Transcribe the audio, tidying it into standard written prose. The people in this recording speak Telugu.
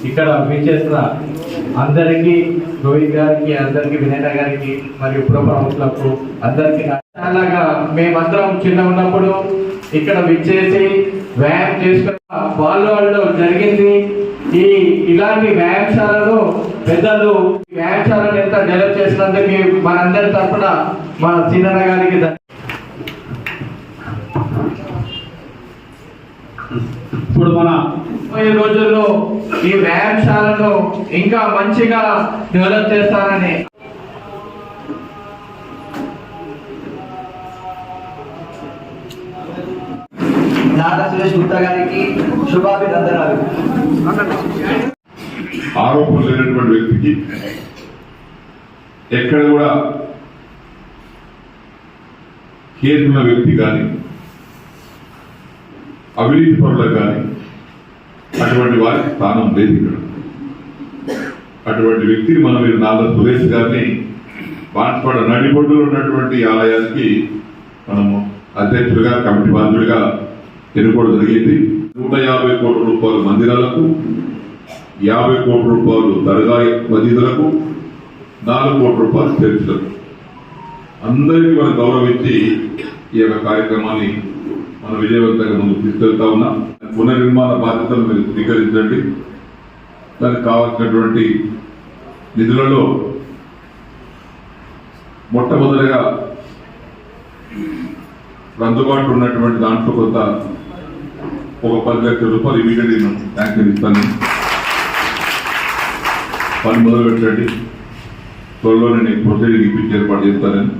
ఇక్కడ విచ్చేసిన అందరికీ రోహిత్ గారికి, అందరికీ వినయన గారికి మరియు ప్రముఖులకు అందరికీ చాలాగా మేమందరం చిన్న ఉన్నప్పుడు ఇక్కడ విచ్చేసి వ్యాయామం చేసుకున్న వాళ్ళు జరిగింది. ఇలాంటి వ్యాయామశాలను పెద్దలు వ్యాయామశాలను ఎంత డెవలప్ చేసినందుకు మనందరి తరఫున మా సీనన్న గారికి ఇప్పుడు మన ఈ రోజుల్లో ఈ వ్యాయామశాలను ఇంకా మంచిగా డెవలప్ చేస్తారని నారా సురేష్ గుప్తా గారికి శుభాభినందనాలు. ఆరోపణ లేనటువంటి వ్యక్తికి ఎక్కడ కూడా కేసున్న వ్యక్తి కానీ అవినీతి పరులకు కానీ అటువంటి వారికి స్థానం లేదు. ఇక్కడ అటువంటి వ్యక్తిని మనం మీరు నారా సురేష్ గారిని బాన్స్వాడ నడిబొడ్డులో ఉన్నటువంటి ఆలయానికి మనము అధ్యక్షుడిగా, కమిటీ బాధ్యుడిగా ఎన్నుకోవడం జరిగింది. 150 కోట్ల రూపాయలు మందిరాలకు, 50 కోట్ల రూపాయలు దర్గా మసీదులకు, 4 కోట్ల రూపాయలు చర్చిలకు అందరికీ మనం గౌరవించి ఈ యొక్క కార్యక్రమాన్ని మనం విజయవంతంగా ముందుకు తీసుకెళ్తా ఉన్నాం. పునర్నిర్మాణ బాధ్యతలు మీరు స్వీకరించండి. దానికి కావాల్సినటువంటి నిధులలో మొట్టమొదటిగా అందుబాటులో ఉన్నటువంటి దాంట్లో కొంత ఒక 10 లక్షల రూపాయలు ఇమీడియట్ నేను శాంక్షన్ ఇస్తాను. పని మొదలు పెట్టండి. త్వరలో నేను ప్రొసీడింగ్ ఇప్పించి ఏర్పాటు చేస్తానని